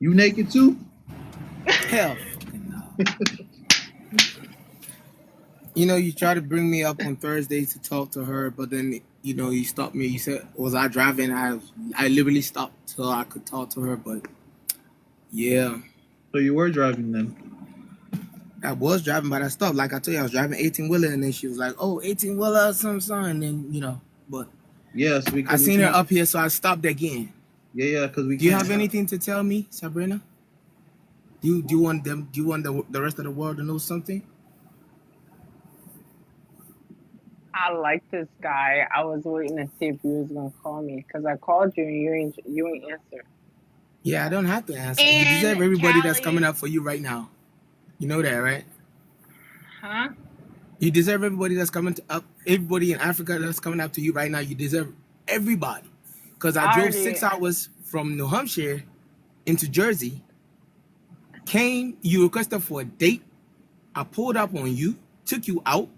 You naked too? Hell fucking no. You know, you try to bring me up on Thursday to talk to her, but then, you know, you stopped me. You said, was I driving? I literally stopped so I could talk to her, but yeah. So you were driving then? I was driving, but I stopped. Like I told you, I was driving 18-wheeler, and then she was like, oh, 18-wheeler, something, and then, you know, but Yes, I because seen her up here, so I stopped again. Yeah, because we. Do you have anything to tell me, Sabrina? Do you want them? Do you want the rest of the world to know something? I like this guy. I was waiting to see if you was gonna call me because I called you and you ain't answer. Yeah, I don't have to answer. You deserve everybody that's coming up for you right now. You know that, right? Huh? You deserve everybody that's coming up. Everybody in Africa that's coming up to you right now. You deserve everybody. Because I drove 6 hours from New Hampshire into Jersey. You requested for a date. I pulled up on you, took you out.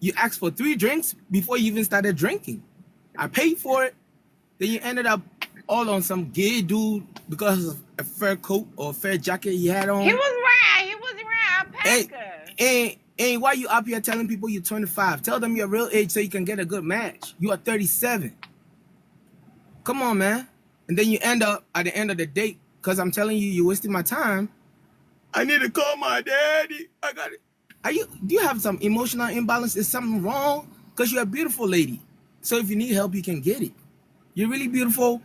You asked for 3 drinks before you even started drinking. I paid for it. Then you ended up all on some gay dude because of a fur coat or a fur jacket he had on. He was right. I packer. And why you up here telling people you're 25? Tell them your real age so you can get a good match. You are 37. Come on, man. And then you end up at the end of the date, because I'm telling you, you're wasting my time. I need to call my daddy. I got it. Do you have some emotional imbalance? Is something wrong? Because you're a beautiful lady. So if you need help, you can get it. You're really beautiful,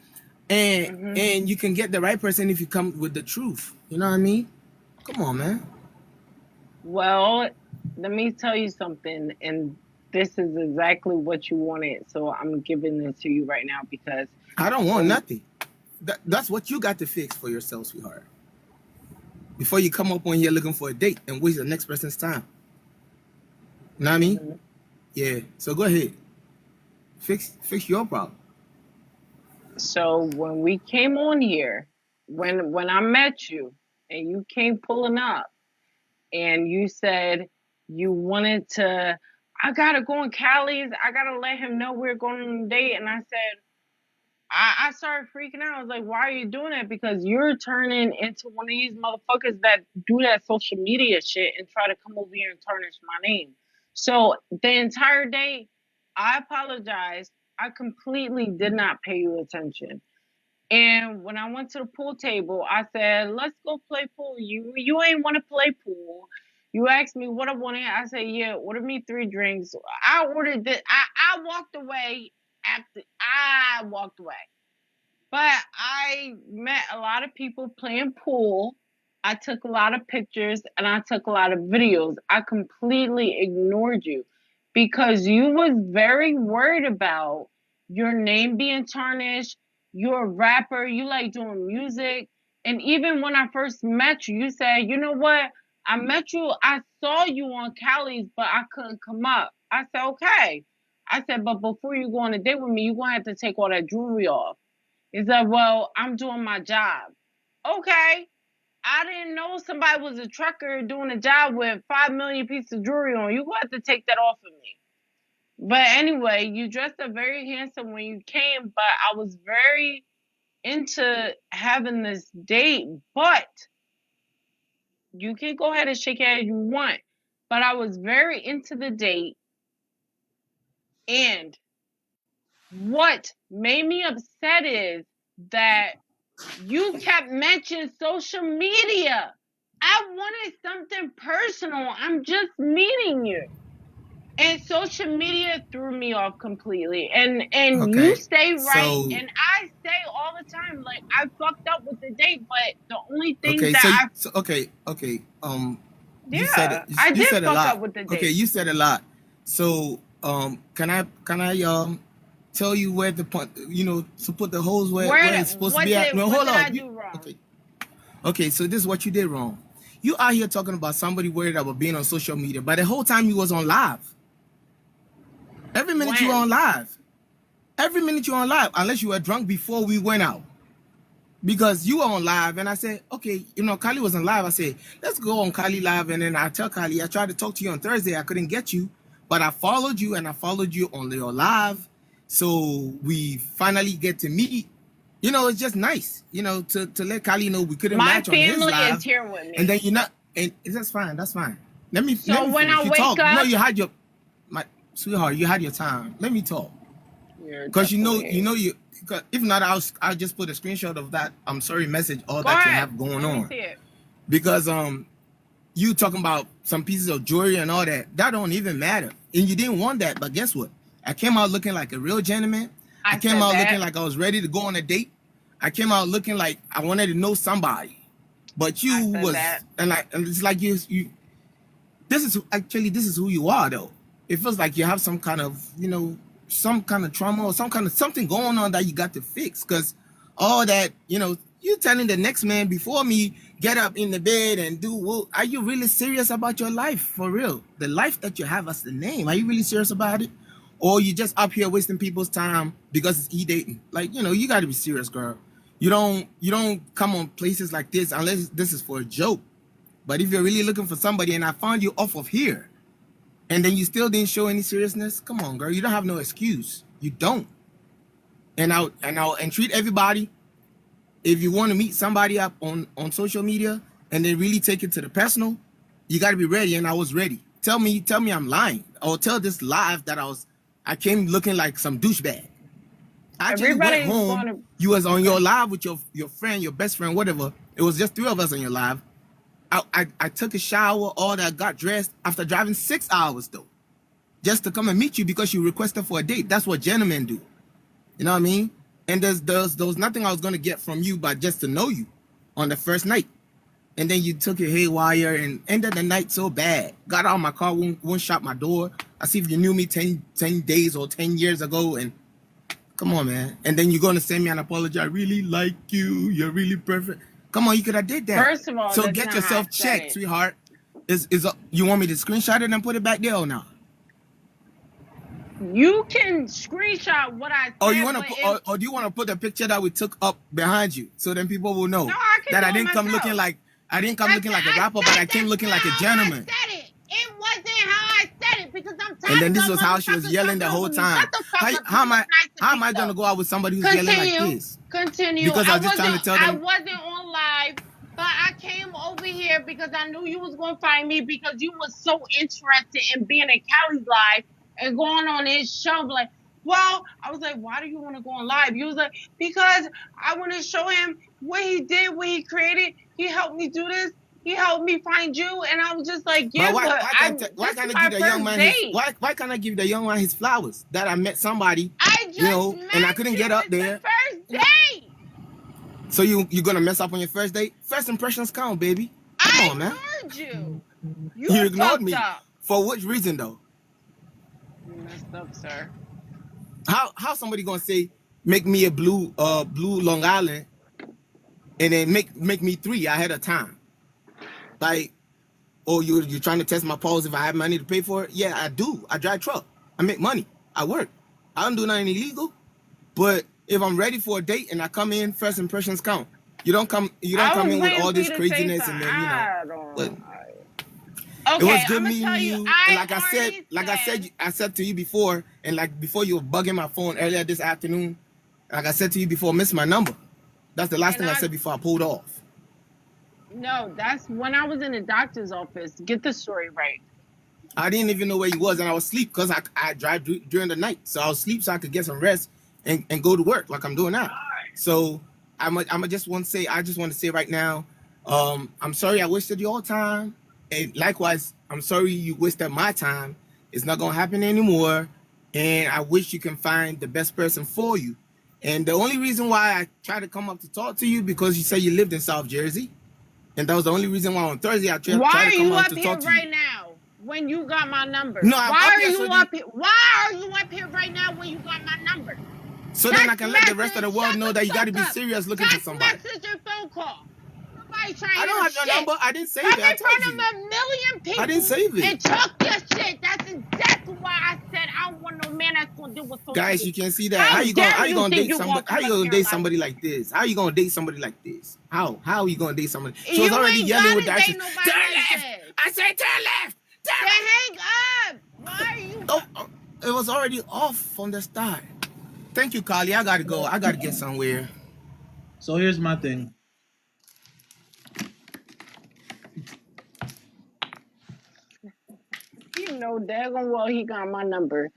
and you can get the right person if you come with the truth. You know what I mean? Come on, man. Well, let me tell you something, and this is exactly what you wanted. So I'm giving it to you right now because I don't want nothing. That's what you got to fix for yourself, sweetheart. Before you come up on here looking for a date and waste the next person's time. You know what I mean? Yeah. So go ahead. Fix your problem. So when we came on here, when I met you and you came pulling up and you said you wanted to, I gotta go on Cali's, I gotta let him know we're going on a date. And I said, I started freaking out. I was like, why are you doing that? Because you're turning into one of these motherfuckers that do that social media shit and try to come over here and tarnish my name. So the entire day, I apologized. I completely did not pay you attention. And when I went to the pool table, I said, let's go play pool. You ain't want to play pool. You asked me what I wanted. I said, yeah, order me 3 drinks. I ordered this. I walked away I walked away. But I met a lot of people playing pool. I took a lot of pictures and I took a lot of videos. I completely ignored you because you was very worried about your name being tarnished. You're a rapper. You like doing music. And even when I first met you, you said, you know what? I met you. I saw you on Cali's, but I couldn't come up. I said, okay. I said, but before you go on a date with me, you're going to have to take all that jewelry off. He said, well, I'm doing my job. Okay. I didn't know somebody was a trucker doing a job with 5 million pieces of jewelry on. You're going to have to take that off of me. But anyway, you dressed up very handsome when you came, but I was very into having this date. But you can go ahead and shake your head if you want. But I was very into the date. And what made me upset is that you kept mentioning social media. I wanted something personal. I'm just meeting you. And social media threw me off completely. And okay. You stay right. And I say all the time, like, I fucked up with the date, but the only thing I did fuck up with the date. Okay, you said a lot. So can I tell you where the point, to put the holes where it's supposed to be at? No, hold on. I do wrong? Okay, so this is what you did wrong. You out here talking about somebody worried about being on social media, but the whole time you was on live. Every minute you were on live. Every minute you were on live, unless you were drunk before we went out. Because you were on live, and I said, okay, Kylie was on live. I said, let's go on Kylie live, and then I tell Kylie, I tried to talk to you on Thursday. I couldn't get you, but I followed you, and I followed you on your live. So we finally get to meet, you know, it's just nice, you know, to let Kali know we couldn't My match on his family live, is here with me. and then you're not, and that's fine. That's fine. Let me. So let me when finish. I You wake talk. No, up, you had your, my sweetheart. You had your time. Let me talk. Because you know, cause if not, I'll just put a screenshot of that I'm sorry message all that you have going Let me on. see it. Because you talking about some pieces of jewelry and all that don't even matter, and you didn't want that. But guess what? I came out looking like a real gentleman. I came out looking like I was ready to go on a date. I came out looking like I wanted to know somebody. But you was that. and it's like you this is who you are though. It feels like you have some kind of, you know, some kind of trauma or something going on that you got to fix. Because all that, you know, you telling the next man before me get up in the bed and do, well, are you really serious about your life for real? The life that you have as the name, are you really serious about it? Or you just up here wasting people's time because it's e-dating? Like, you know, you got to be serious, girl. You don't come on places like this unless this is for a joke. But if you're really looking for somebody and I found you off of here and then you still didn't show any seriousness, come on, girl. You don't have no excuse. You don't. And I'll treat everybody. If you want to meet somebody up on social media and then really take it to the personal, you got to be ready. And I was ready. Tell me I'm lying, or tell this live that I came looking like some douchebag. I actually went home. You was on your live with your friend, your best friend, whatever. It was just 3 of us on your live. I took a shower, all that, got dressed after driving 6 hours though, just to come and meet you because you requested for a date. That's what gentlemen do. You know what I mean? And there was nothing I was gonna get from you but just to know you on the first night. And then you took it haywire and ended the night so bad. Got out of my car, won't shut my door. I see if you knew me 10 days or 10 years ago. And come on, man. And then you're gonna send me an apology. I really like you. You're really perfect. Come on, you could have did that. First of all, so get yourself checked, sweetheart. You want me to screenshot it and put it back there or not? You can screenshot what I said. Or you want to, or do you want to put the picture that we took up behind you so then people will know that I didn't come looking like a rapper, but I came looking like a gentleman. I said it. It wasn't how I said it because I'm tired. And then this was how she was yelling the whole time. How am I gonna go out with somebody who's yelling like this? Continue. Because I was just trying to tell them. I wasn't on live, but I came over here because I knew you was gonna find me because you was so interested in being in Cali's live and going on his show. Like, well, I was like, why do you want to go on live? You was like, because I want to show him what he did, what he created. He helped me do this. He helped me find you, and I was just like, yeah. Why can't I give the young man why can't I give the young man his flowers? That I met somebody, and I couldn't get up there. First date. So you're gonna mess up on your first date? First impressions count, baby. Come on, man. I ignored you. You ignored me. For which reason, though? You messed up, sir. How somebody gonna say make me a blue Long Island, and then make me 3 ahead of time? Like, oh, you're trying to test my pulse if I have money to pay for it? Yeah, I do. I drive truck. I make money. I work. I don't do nothing illegal. But if I'm ready for a date and I come in, first impressions count. You don't come in with all this craziness and then But okay, it was good meeting you. And I said to you before, and like before you were bugging my phone earlier this afternoon, like I said to you before, miss my number. That's the last thing I said before I pulled off. No, that's when I was in the doctor's office. Get the story right. I didn't even know where you was, and I was asleep because I drive during the night. So I was asleep so I could get some rest and go to work like I'm doing now. So I just want to say right now, I'm sorry I wasted your time. And likewise, I'm sorry you wasted my time. It's not going to happen anymore. And I wish you can find the best person for you. And the only reason why I tried to come up to talk to you because you said you lived in South Jersey. And that was the only reason why on Thursday I tried to come up to talk to you. Why are you up here right now when you got my number? No, why are you up here? Why are you up here right now when you got my number? So then I can let the rest of the world know that you got to be serious looking for somebody. Message and phone call. I don't have your number. I didn't save it. I told you. In front of a million people. I didn't save it. And talk your shit. That's exactly why I said I don't want no man that's gonna do with social. Guys, you can see that. How you gonna date somebody? How you gonna date somebody like this? How you gonna date somebody like this? How are you gonna date somebody? She was already yelling with that shit. Turn left. I said turn left. Then hang up. Why are you? Oh, it was already off from the start. Thank you, Carly. I gotta go. I gotta get somewhere. So here's my thing. You know daggone well he got my number.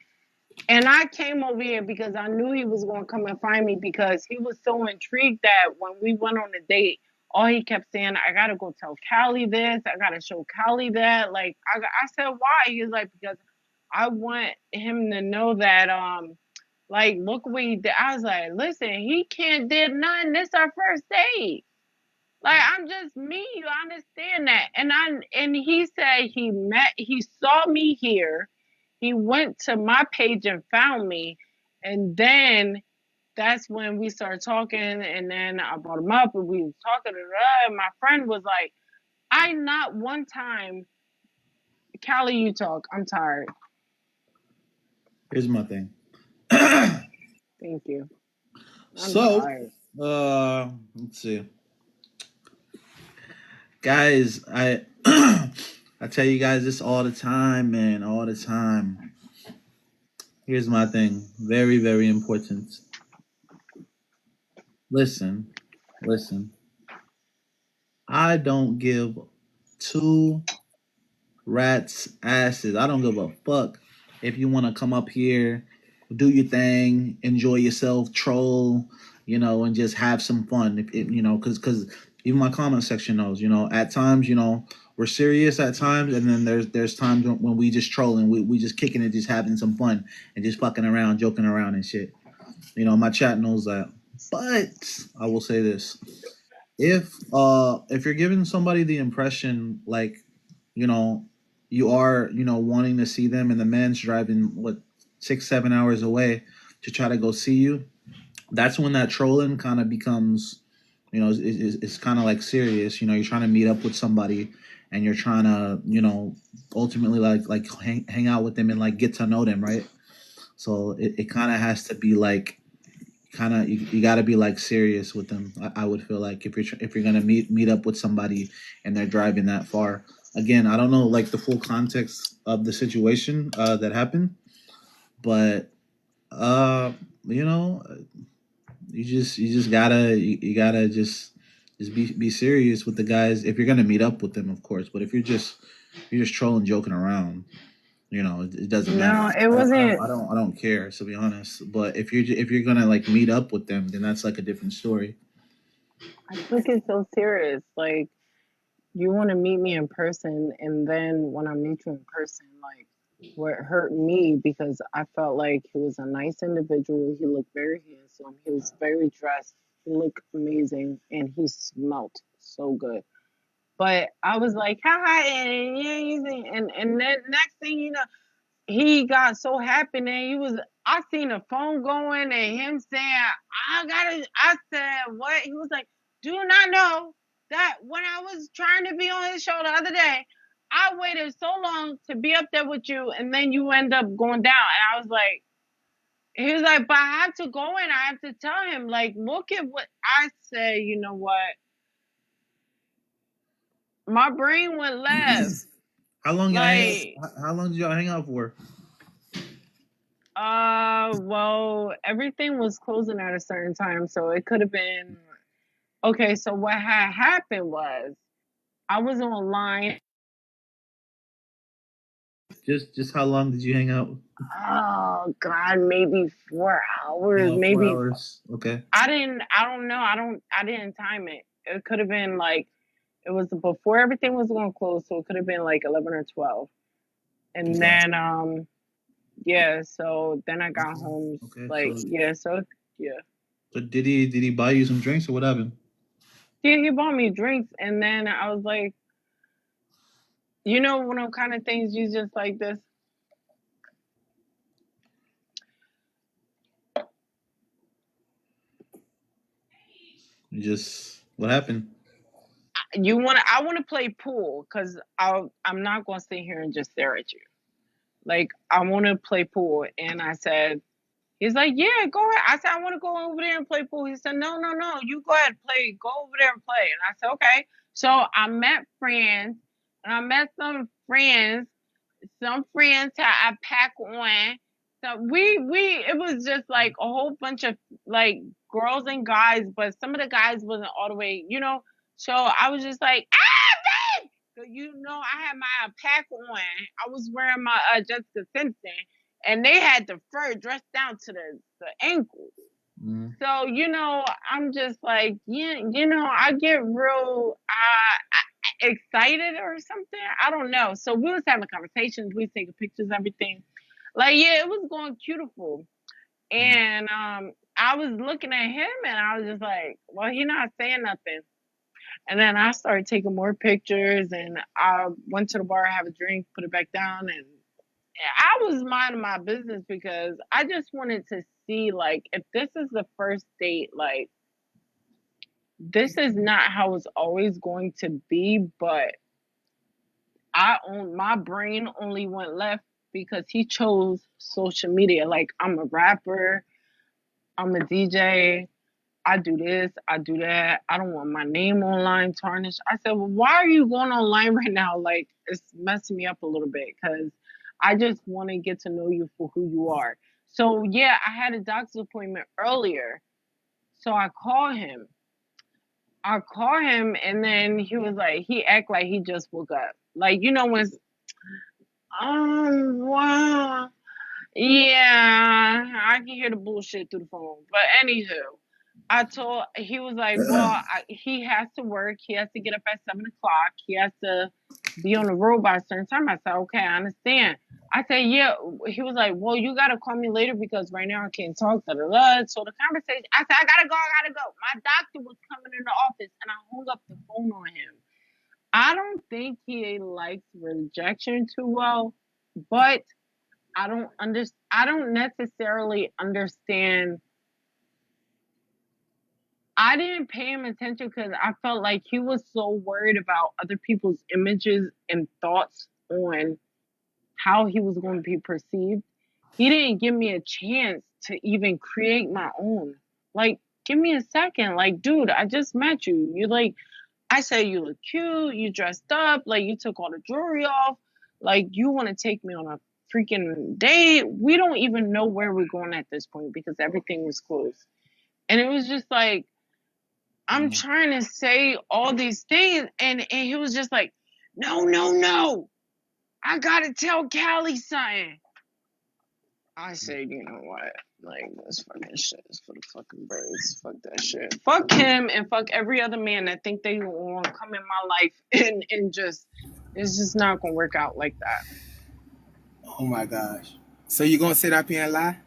And I came over here because I knew he was going to come and find me because he was so intrigued that when we went on a date, all he kept saying, I got to go tell Callie this. I got to show Callie that. Like, I said, why? He was like, because I want him to know that, like, look what he did. I was like, listen, he can't did nothing. This our first date. Like, I'm just me. You understand that? And he said he saw me here. He went to my page and found me, and then that's when we started talking. And then I brought him up, and we was talking. And my friend was like, "I not one time, Callie, you talk. I'm tired. Here's my thing. Thank you. I'm So, tired." let's see, guys. I I tell you guys this all the time, man, all the time. Here's my thing. Very, very important. Listen, listen. I don't give two rats asses. I don't give a fuck if you want to come up here, do your thing, enjoy yourself, troll, and just have some fun. Because even my comment section knows, at times, we're serious at times, and then there's times when we just trolling, we just kicking it, just having some fun and just fucking around, joking around and shit. My chat knows that. But I will say this: if you're giving somebody the impression like you know you are wanting to see them and the man's driving what 6-7 hours away to try to go see you, that's when that trolling kind of becomes it's kind of like serious. You're trying to meet up with somebody and you're trying to ultimately like hang out with them and like get to know them, right? So it kind of has to be like kind of you got to be like serious with them. I would feel like if you're gonna meet up with somebody and they're driving that far. Again, I don't know like the full context of the situation that happened, but uh, you know, you just gotta you gotta just be serious with the guys if you're gonna meet up with them, of course. But if you're just trolling, joking around, it doesn't matter. No, it I, I don't wasn't. I don't I don't care, to be honest. But if you're gonna like meet up with them, then that's like a different story. I took it so serious. Like, you want to meet me in person, and then when I meet you in person, like, what hurt me because I felt like he was a nice individual. He looked very handsome. He was very dressed. He looked amazing, and he smelt so good. But I was like, hi, and yeah, and then next thing you know, he got so happy, and he was. I seen the phone going, and him saying, "I gotta." I said, "What?" He was like, "Do you not know that when I was trying to be on his show the other day, I waited so long to be up there with you, and then you end up going down." And I was like, he was like, "But I have to go and I have to tell him, like, look at what I said." You know what? My brain went left. How long y'all hang out? Like, How long did y'all hang out for? well, everything was closing at a certain time, so it could have been okay. So what had happened was I was online. Just how long did you hang out? Oh God, maybe 4 hours, Oh, four maybe. hours. Okay. I don't know. I didn't time it. It could have been like it was before everything was going to close, so it could have been like 11 or 12. And Okay. then yeah, so then I got home Okay. like yeah, so yeah. So did he buy you some drinks or what happened? Yeah, he bought me drinks, and then I was like, you know, one of kind of things you just like this. You just what happened? I want to play pool because I'm not going to sit here and just stare at you. Like, I want to play pool. And I said, he's like, yeah, go ahead. I said, I want to go over there and play pool. He said, no, no, no, you go ahead, play. Go over there and play. And I said, okay. So I met friends, and I met some friends that I pack on. So it was just like a whole bunch of like girls and guys, but some of the guys wasn't all the way, you know. So I was just like, ah, babe! So, you know, I had my pack on. I was wearing my Jessica Simpson, and they had the fur dressed down to the ankles. Mm. So, you know, I'm just like, yeah, you know, I get real excited or something. I don't know. So we was having conversations, we was taking pictures, everything. Like, yeah, it was going beautiful. And I was looking at him and I was just like, well, he not saying nothing. And then I started taking more pictures and I went to the bar, have a drink, put it back down, and I was minding my business because I just wanted to see, like, if this is the first date, like, this is not how it's always going to be, but my brain only went left because he chose social media. Like, I'm a rapper, I'm a DJ, I do this, I do that. I don't want my name online tarnished. I said, well, why are you going online right now? Like, it's messing me up a little bit because I just want to get to know you for who you are. So, yeah, I had a doctor's appointment earlier. So I call him, and then he was like, he act like he just woke up. Like, you know, when, wow. Yeah, I can hear the bullshit through the phone. But anywho, he was like, well, he has to work. He has to get up at 7 o'clock. He has to be on the road by a certain time. I said, okay, I understand. I said, yeah. He was like, well, you got to call me later because right now I can't talk. Da, da, da. So the conversation, I said, I got to go. I got to go. My doctor was coming in the office and I hung up the phone on him. I don't think he likes rejection too well, but I don't necessarily understand. I didn't pay him attention because I felt like he was so worried about other people's images and thoughts on how he was going to be perceived. He didn't give me a chance to even create my own. Like, give me a second. Like, dude, I just met you. You like, I said you look cute, you dressed up, like you took all the jewelry off, like you want to take me on a freaking date. We don't even know where we're going at this point because everything was closed. And it was just like, I'm trying to say all these things, and he was just like, no, no, no. I gotta tell Callie something. I said, you know what? Like, this fucking shit is for the fucking birds. Fuck that shit. Fuck him and fuck every other man that think they want to come in my life and just, it's just not gonna work out like that. Oh my gosh. So you gonna sit up here and lie?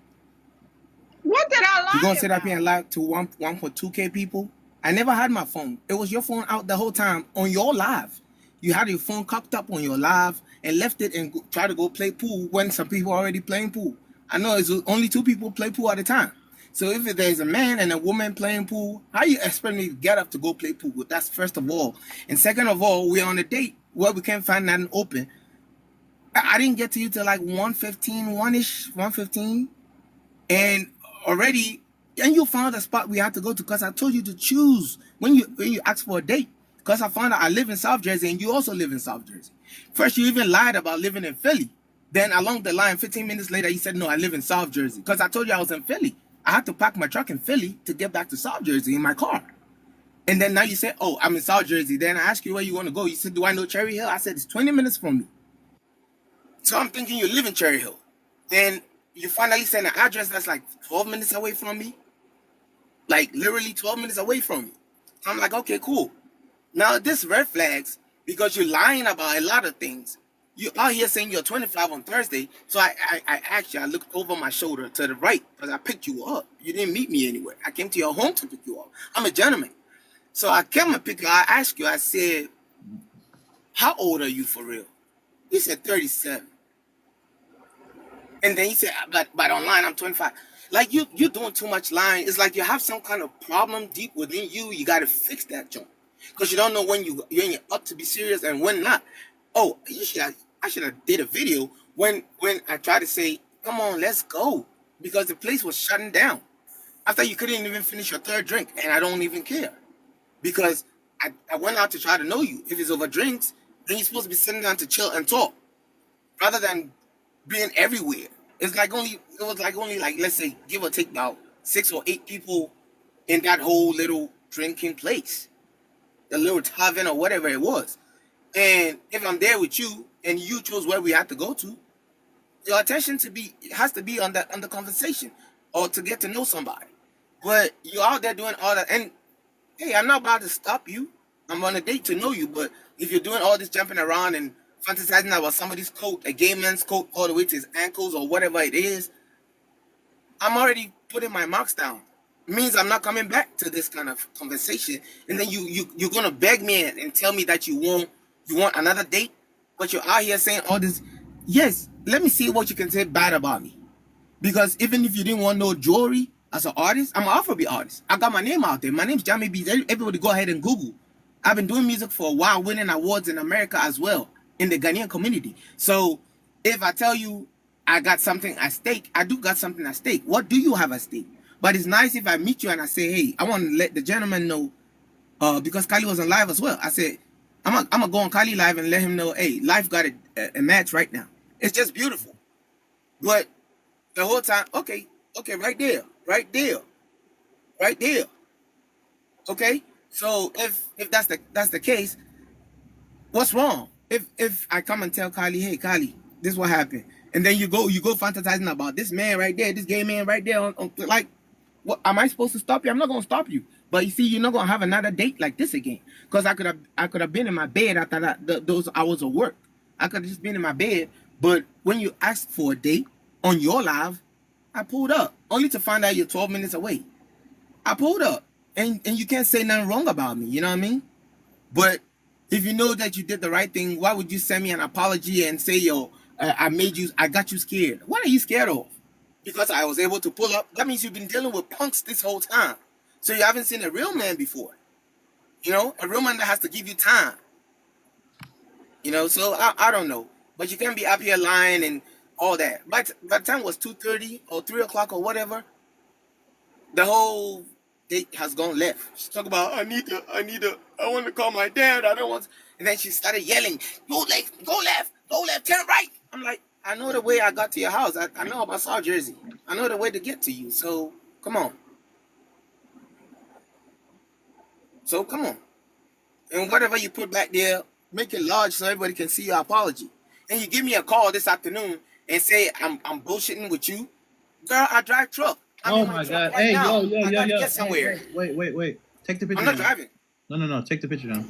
What did I lie You gonna sit about? up here and lie to 1.2K people? I never had my phone. It was your phone out the whole time on your live. You had your phone cocked up on your live and left it and try to go play pool when some people are already playing pool. I know it's only 2 people play pool at a time. So if there's a man and a woman playing pool, how you expect me to get up to go play pool? That's first of all. And second of all, we're on a date where we can't find nothing open. I didn't get to you till like 1:15, 1-ish, 1:15. And already, and you found a spot we had to go to because I told you to choose when you ask for a date. Because I found out I live in South Jersey and you also live in South Jersey. First, you even lied about living in Philly. Then along the line, 15 minutes later, you said, no, I live in South Jersey. Because I told you I was in Philly. I had to park my truck in Philly to get back to South Jersey in my car. And then now you say, oh, I'm in South Jersey. Then I asked you where you want to go. You said, do I know Cherry Hill? I said, it's 20 minutes from me. So I'm thinking you live in Cherry Hill. Then you finally send an address that's like 12 minutes away from me. Like literally 12 minutes away from me. So I'm like, okay, cool. Now this red flags because you're lying about a lot of things. You out here saying you're 25 on Thursday. So I actually, I looked over my shoulder to the right because I picked you up. You didn't meet me anywhere. I came to your home to pick you up. I'm a gentleman. So I came and picked you. I asked you, I said, how old are you for real? You said 37. And then he said, but online I'm 25. Like you're doing too much lying. It's like you have some kind of problem deep within you. You got to fix that joint. Because you don't know when you're up to be serious and when not. Oh, I should have did a video when I tried to say, come on, let's go. Because the place was shutting down. After you couldn't even finish your 3rd drink. And I don't even care. Because I went out to try to know you. If it's over drinks, then you're supposed to be sitting down to chill and talk. Rather than being everywhere. It was like only like, let's say, give or take about 6 or 8 people in that whole little drinking place, the little tavern or whatever it was. And if I'm there with you and you chose where we had to go to, your attention has to be on the conversation or to get to know somebody. But you're out there doing all that, and hey, I'm not about to stop you. I'm on a date to know you, but if you're doing all this jumping around and fantasizing about somebody's coat, a gay man's coat, all the way to his ankles or whatever it is, I'm already putting my marks down. It means I'm not coming back to this kind of conversation. And then you're gonna beg me and tell me that you want another date, but you're out here saying all this. Yes, let me see what you can say bad about me. Because even if you didn't want no jewelry as an artist, I'm an Afrobeat artist. I got my name out there. My name's Jamie B. Everybody go ahead and Google. I've been doing music for a while, winning awards in America as well, in the Ghanaian community. So if I tell you I got something at stake, I do got something at stake. What do you have at stake? But it's nice if I meet you and I say, hey, I want to let the gentleman know, because Kali was on live as well. I said, I'm gonna go on Kali live and let him know, hey, life got a match right now. It's just beautiful. But the whole time, okay, right there. Okay, so if that's the case, what's wrong? If I come and tell Kali, hey Kali, this is what happened, and then you go fantasizing about this man right there, this gay man right there, like, what am I supposed to stop you? I'm not gonna stop you. But you see, you're not gonna have another date like this again, because I could have been in my bed after those hours of work. I could have just been in my bed. But when you asked for a date on your live, I pulled up, only to find out you're 12 minutes away. I pulled up, and you can't say nothing wrong about me. You know what I mean? But if you know that you did the right thing, why would you send me an apology and say, yo, I got you scared? What are you scared of? Because I was able to pull up. That means you've been dealing with punks this whole time. So you haven't seen a real man before. You know, a real man that has to give you time. You know, so I don't know. But you can't be up here lying and all that. By the time it was 2:30 or 3 o'clock or whatever, the whole date has gone left. She talked about, I want to call my dad. I don't want to. And then she started yelling, go left, turn right. I'm like, I know the way I got to your house. I know about South Jersey. I know the way to get to you. So come on. And whatever you put back there, make it large so everybody can see your apology. And you give me a call this afternoon and say I'm bullshitting with you. Girl, I drive truck. Oh my God. Hey, yo. I gotta get somewhere. Hey, wait. Take the picture. I'm not driving. No. Take the picture down.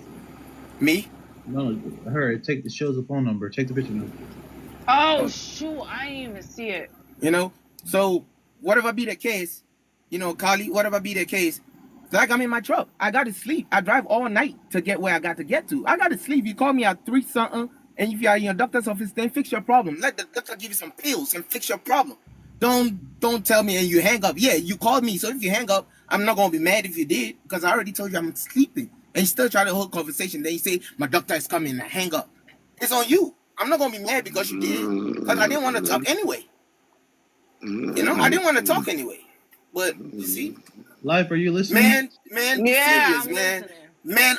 Me? No, her. It shows the phone number. Take the picture down. Oh shoot, I didn't even see it. You know, so whatever be the case, you know, Kali, whatever be the case, like I'm in my truck. I got to sleep. I drive all night to get where I got to get to. I got to sleep. You call me at 3 something, and if you are in your doctor's office, then fix your problem. Let the doctor give you some pills and fix your problem. Don't tell me and you hang up. Yeah, you called me, so if you hang up, I'm not gonna be mad if you did, because I already told you I'm sleeping. And you still try to hold conversation. Then you say my doctor is coming and hang up. It's on you. I'm not gonna be mad because you did, because I didn't want to talk anyway. You know, I didn't want to talk anyway. But you see, Life, are you listening? Man, be Yeah, serious, I'm man. listening. Man,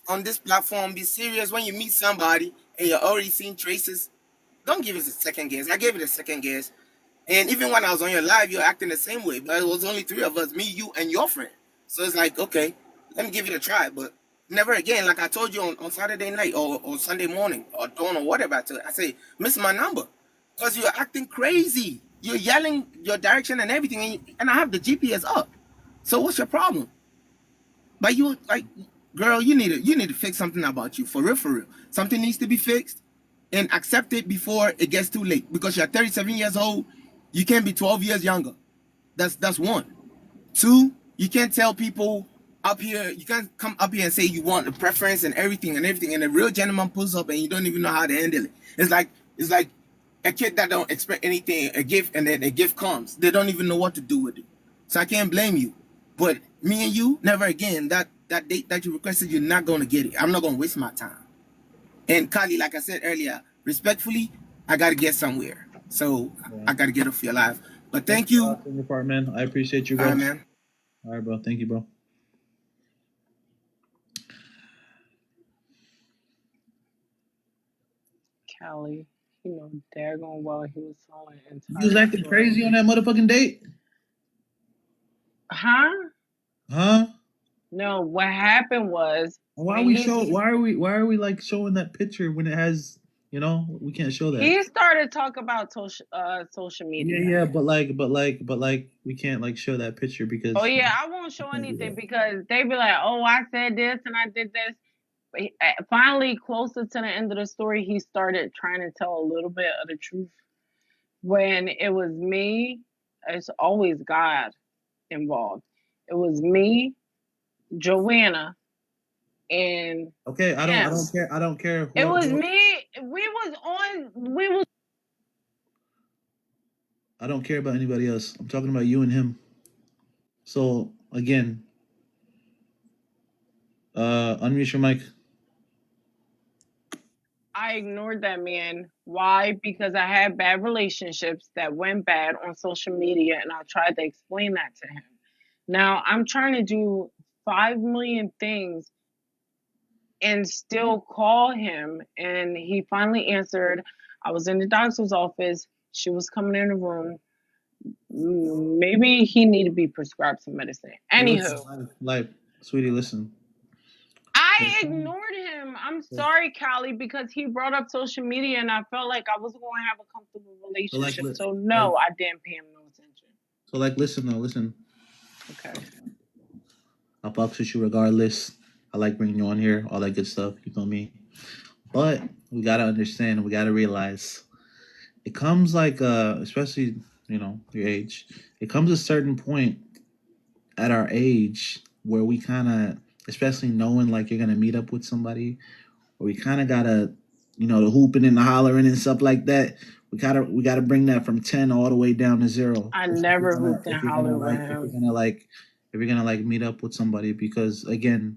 on this platform, be serious. When you meet somebody and you're already seeing traces, don't give it a second guess. I gave it a second guess. And even when I was on your live, you're acting the same way. But it was only 3 of us, me, you, and your friend. So it's like, okay, let me give it a try. But never again, like I told you on Saturday night or Sunday morning or dawn or whatever, I say, miss my number. Because you're acting crazy. You're yelling your direction and everything. And I have the GPS up. So what's your problem? But you, like, girl, you need to fix something about you. For real. Something needs to be fixed and accept it before it gets too late. Because you're 37 years old. You can't be 12 years younger. That's one. 2, you can't tell people up here, you can't come up here and say you want a preference and everything, and a real gentleman pulls up and you don't even know how to handle it. It's like a kid that don't expect anything, a gift, and then a gift comes. They don't even know what to do with it. So I can't blame you. But me and you, never again. That date that you requested, you're not gonna get it. I'm not gonna waste my time. And Kali, like I said earlier, respectfully, I gotta get somewhere. So I gotta get off your live. But thank you. Your part, man. I appreciate you, bro. All right, man. All right, bro. Thank you, bro. Callie, you know, daggone well he was selling You was acting crazy on that motherfucking date? Huh? Huh? No, what happened was Why are when we show? Why are we like showing that picture when it has? We can't show that. he started talking about social Yeah, media. yeah, but we can't like show that picture Oh because yeah, I won't we show can't do anything that. because they be like, "Oh, I said this and I did this." But finally, closer to the end of the story, he started trying to tell a little bit of the truth. When it was me, it's always God involved. It was me, Joanna, and Okay, I him. don't care. I don't care It was who. me. We was on. We was. I don't care about anybody else. I'm talking about you and him. So again, unmute your mic. I ignored that man. Why? Because I had bad relationships that went bad on social media, and I tried to explain that to him. Now I'm trying to do 5 million things and still call him, and he finally answered. I was in the doctor's office. She was coming in the room. Maybe he need to be prescribed some medicine. So listen, Anywho, sweetie, listen. I ignored him. I'm So, sorry, Callie, because he brought up social media and I felt like I wasn't going to have a comfortable so like, relationship. So, like, no, I didn't pay him no attention. so like, listen though, listen. Okay. I'll fuck with you regardless. I like bringing you on here, all that good stuff. You feel me? But we gotta understand. We gotta realize it comes like, especially your age. It comes a certain point at our age where we kind of, especially knowing like you're gonna meet up with somebody, where we kind of gotta, the hooping and the hollering and stuff like that. We gotta bring that from 10 all the way down to zero. I never hooped and If you're gonna hollered with like him. if you're gonna like meet up with somebody, because again,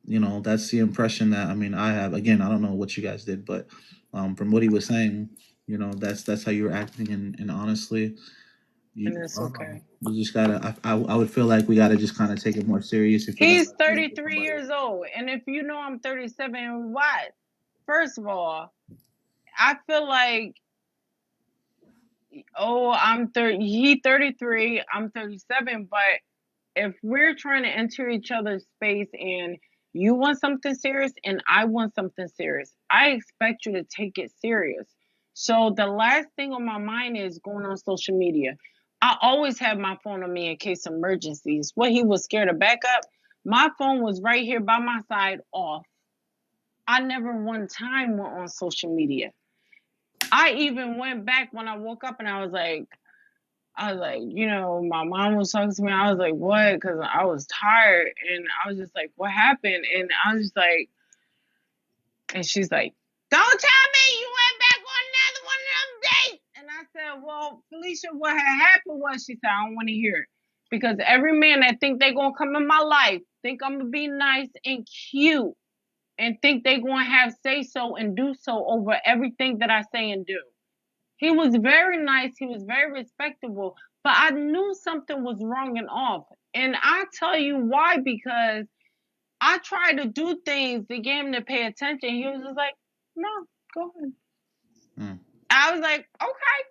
that's the impression that I have. Again, I don't know what you guys did, but from what he was saying, that's how you were acting, and honestly, And it's okay. you just gotta. I would feel like we gotta just kind of take it more serious if you're gonna He's like, meet up with 33 somebody. years old. And if you know I'm 37, what? First of all, I feel like, oh, I'm 30. He 33, I'm 37, but if we're trying to enter each other's space and you want something serious and I want something serious, I expect you to take it serious. So the last thing on my mind is going on social media. I always have my phone on me in case of emergencies. What he was scared of backup, my phone was right here by my side off. I never one time went on social media. I even went back when I woke up and I was like, my mom was talking to me. I was like, what? Because I was tired. And I was just like, what happened? And I was just like, and she's like, don't tell me you went back on another one of them dates. And I said, well, Felicia, what had happened was, she said, I don't want to hear it. Because every man that think they going to come in my life, think I'm going to be nice and cute, and think they going to have say so and do so over everything that I say and do. He was very nice. He was very respectable. But I knew something was wrong and off. And I tell you why, because I tried to do things to get him to pay attention. He was just like, no, go ahead. Mm. I was like, okay.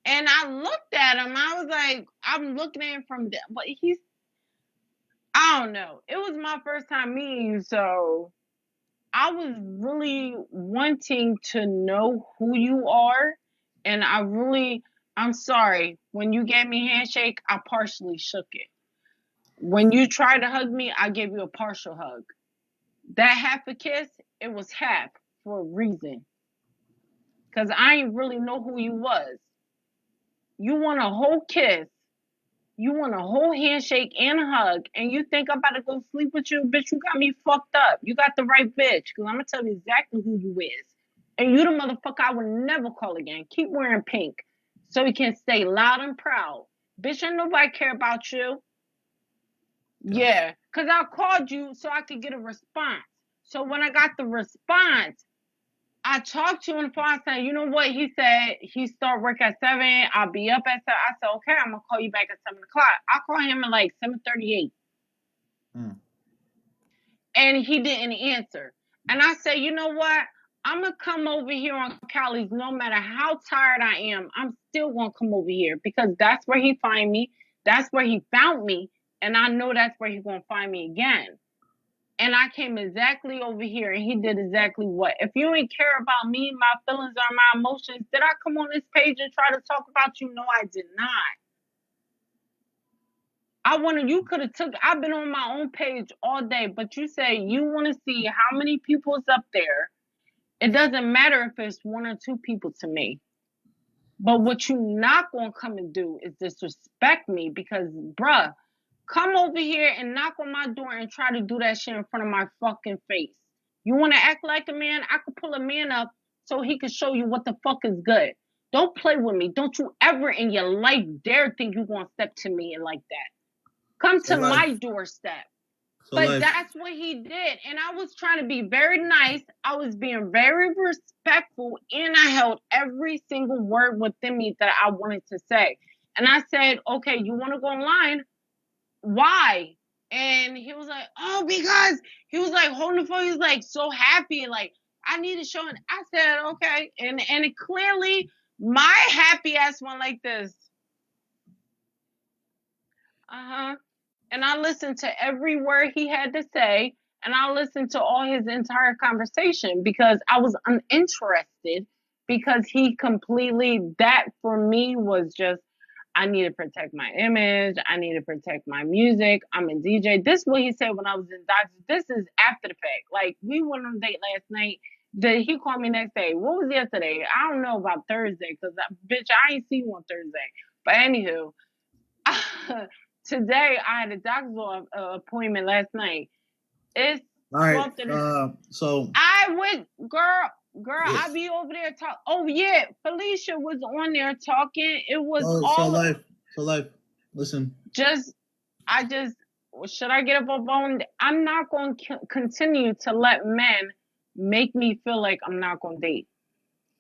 And I looked at him. I was like, I'm looking at him from there. But I don't know. It was my first time meeting you. So I was really wanting to know who you are. And I'm sorry. When you gave me a handshake, I partially shook it. When you tried to hug me, I gave you a partial hug. That half a kiss, it was half for a reason. Because I ain't really know who you was. You want a whole kiss. You want a whole handshake and a hug, and you think I'm about to go sleep with you? Bitch, you got me fucked up. You got the right bitch, because I'm going to tell you exactly who you is. And you the motherfucker I would never call again. Keep wearing pink so you can stay loud and proud. Bitch, ain't nobody care about you. Gotcha. Yeah, because I called you so I could get a response. So when I got the response, I talked to him on the phone. I said, you know what? He said he start work at 7. I'll be up at 7. I said, okay, I'm gonna call you back at 7 o'clock. I called him at like 7:38, Mm. and he didn't answer. And I said, you know what? I'm gonna come over here on Callie's. No matter how tired I am, I'm still gonna come over here because that's where he find me. That's where he found me. and I know that's where he's gonna find me again. And I came exactly over here, and he did exactly what? If you ain't care about me, my feelings, or my emotions, did I come on this page and try to talk about you? No, I did not. You could have took. I've been on my own page all day, but you say you want to see how many people's up there. It doesn't matter if it's 1 or 2 people to me. But what you not gonna come and do is disrespect me because, bruh, come over here and knock on my door and try to do that shit in front of my fucking face. You wanna act like a man? I could pull a man up so he could show you what the fuck is good. Don't play with me. Don't you ever in your life dare think you gonna step to me and like that. Come So to life. my doorstep. So But life. that's what he did. And I was trying to be very nice. I was being very respectful. And I held every single word within me that I wanted to say. And I said, okay, you want to go online? Why? And he was like, oh, because he was like holding the phone. He was like so happy. Like, I need to show it. I said, okay. And it clearly, my happy ass went like this. Uh-huh. And I listened to every word he had to say, and I listened to all his entire conversation because I was uninterested because he completely, that for me was just, I need to protect my image. I need to protect my music. I'm a DJ. This is what he said when I was in Dodgers. This is after the fact. Like, we went on a date last night. He called me next day. What was yesterday? I don't know about Thursday because, bitch, I ain't see you on Thursday. But anywho, today I had a doctor's appointment last night. It's All right. 12:30. So I went, girl, yeah. I be over there talk. Oh yeah, Felicia was on there talking. It was So all life. Listen. just. Should I get up a bone? I'm not going to continue to let men make me feel like I'm not going to date.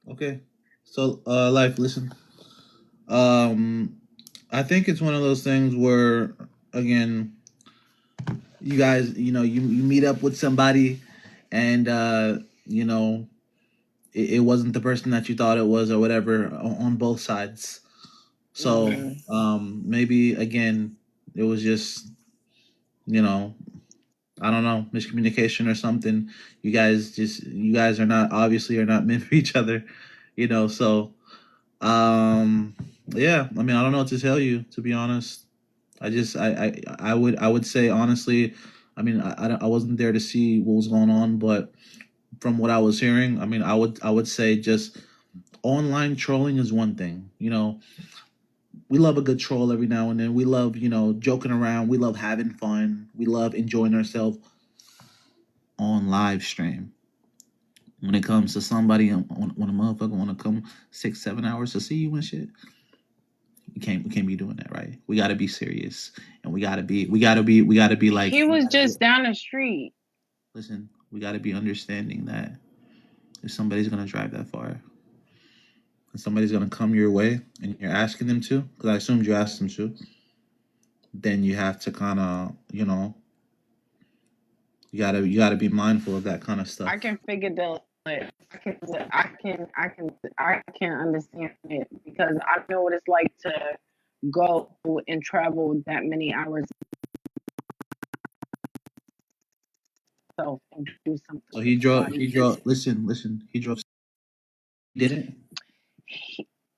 Okay. So life. Listen. I think it's one of those things where, again, you guys, you meet up with somebody, and it wasn't the person that you thought it was, or whatever, on both sides. So maybe again, it was just, I don't know, miscommunication or something. You guys are not meant for each other, So yeah, I mean, I don't know what to tell you, to be honest. I would say honestly, I mean, I wasn't there to see what was going on, but from what I was hearing, I mean, I would say just online trolling is one thing. We love a good troll every now and then. We love, joking around. We love having fun. We love enjoying ourselves on live stream. When it comes to somebody, when a motherfucker want to come 6-7 hours to see you and shit, we can't be doing that, right? We got to be serious, and we got to be like. He was just down the street. Listen, we got to be understanding that if somebody's gonna drive that far, and somebody's gonna come your way, and you're asking them to, because I assumed you asked them to, then you have to kind of, you gotta be mindful of that kind of stuff. I can figure the. I can understand it because I know what it's like to go and travel that many hours and do something. So he drove. Listen. He drove. He didn't.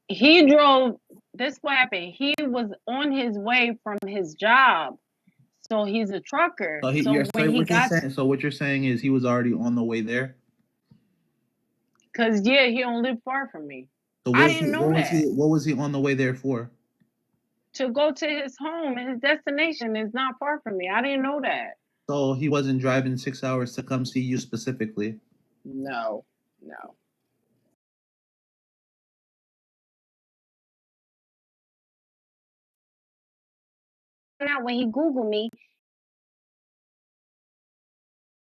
He drove. This what happened. He was on his way from his job, so he's a trucker. So what you're saying is he was already on the way there. Cause he don't live far from me. So I didn't know that. What was he on the way there for? To go to his home, and his destination is not far from me. I didn't know that. So he wasn't driving 6 hours to come see you specifically. No. Now, when he Googled me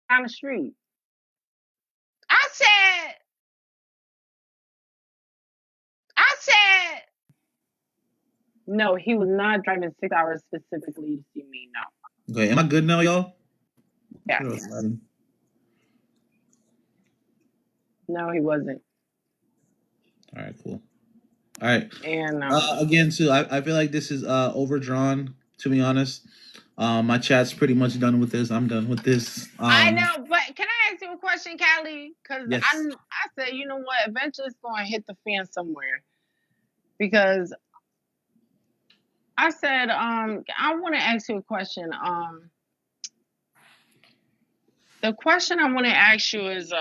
down the street, I said, no, he was not driving 6 hours specifically to see me. No. Okay, am I good now, y'all? Yeah. No, he wasn't. All right, cool. All right. And again, too, I feel like this is overdrawn, to be honest. My chat's pretty much done with this. I'm done with this. I know, but can I ask you a question, Callie? Because Yes. I said, you know what? Eventually, it's going to hit the fan somewhere. Because I said, I want to ask you a question. The question I want to ask you is,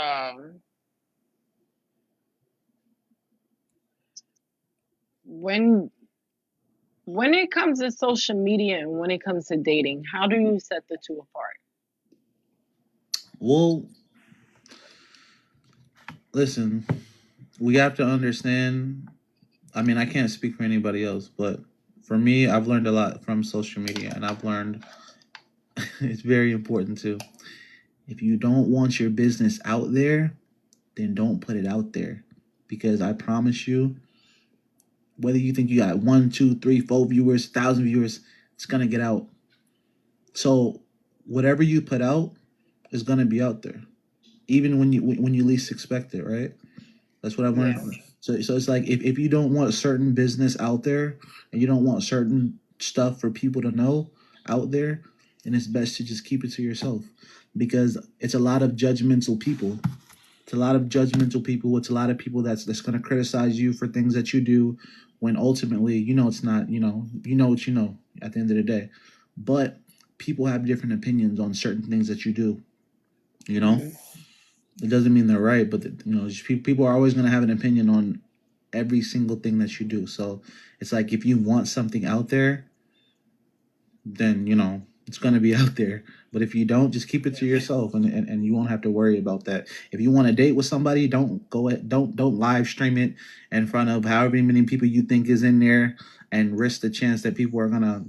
when it comes to social media and when it comes to dating, how do you set the two apart? Well, listen, we have to understand. I mean, I can't speak for anybody else, but for me, I've learned a lot from social media, and I've learned it's very important too. If you don't want your business out there, then don't put it out there. Because I promise you, whether you think you got one, two, three, four viewers, 1,000 viewers, it's gonna get out. So whatever you put out is gonna be out there, even when you least expect it, right? That's what I've Yeah. learned. So it's like if you don't want a certain business out there and you don't want certain stuff for people to know out there, then it's best to just keep it to yourself, because it's a lot of judgmental people. It's a lot of judgmental people. It's a lot of people that's going to criticize you for things that you do, when ultimately it's not. You know what you know at the end of the day. But people have different opinions on certain things that you do. You know, Hmm. it doesn't mean they're right, but people are always going to have an opinion on every single thing that you do. So it's like if you want something out there, then it's going to be out there. But if you don't, just keep it to yourself, and you won't have to worry about that. If you want to date with somebody, don't live stream it in front of however many people you think is in there, and risk the chance that people are gonna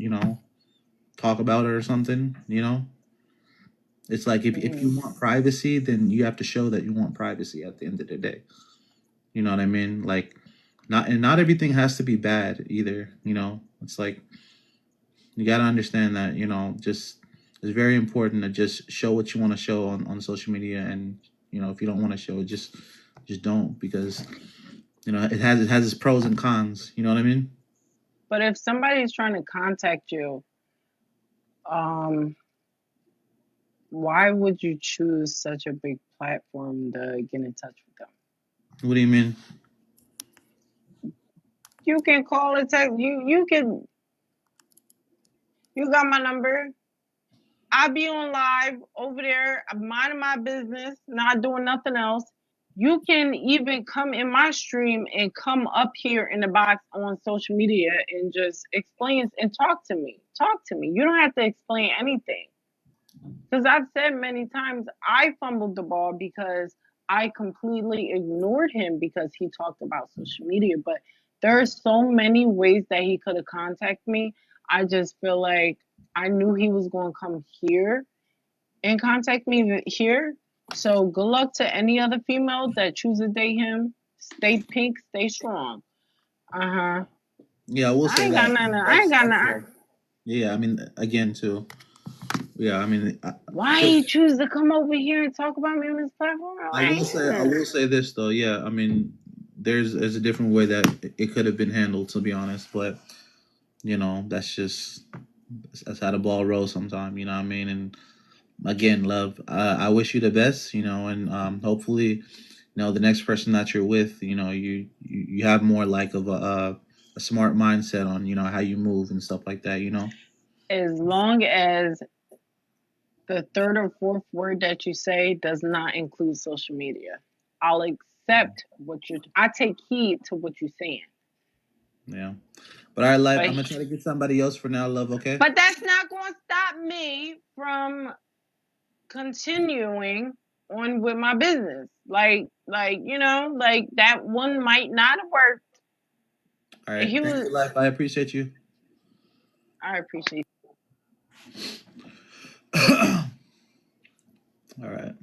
talk about it or something. It's like if Hmm. you want privacy, then you have to show that you want privacy at the end of the day. You know what I mean? Like, not everything has to be bad either. It's like you got to understand that just it's very important to just show what you want to show on social media. And if you don't want to show it, just don't, because it has its pros and cons. You know what I mean? But if somebody's trying to contact you, um, why would you choose such a big platform to get in touch with them? What do you mean? You can call or text. You got my number. I be on live over there, minding my business, not doing nothing else. You can even come in my stream and come up here in the box on social media and just explain and talk to me. Talk to me. You don't have to explain anything. Because I've said many times I fumbled the ball because I completely ignored him because he talked about social media. But there are so many ways that he could have contacted me. I just feel like I knew he was going to come here and contact me here. So good luck to any other female that chooses to date him. Stay pink, stay strong. Uh huh. Yeah, I will I say ain't got that. nothing. I ain't That's got that's nothing. fair. Yeah, I mean, again, too. Yeah, I mean, Why you choose to come over here and talk about me on this platform? I will say this though. Yeah, I mean, there's a different way that it could have been handled, to be honest. But that's how the ball rolls sometimes. You know what I mean? And again, love, I wish you the best. And hopefully, the next person that you're with, you have more like of a smart mindset on how you move and stuff like that. As long as the third or fourth word that you say does not include social media, I'll accept what you. I take heed to what you're saying. Yeah. But all right, life, But I'm gonna try to get somebody else for now, love. Okay. but that's not going to stop me from continuing on with my business. Like that one might not have worked. All right. He Thank was. you, life. I appreciate you. I appreciate. All right.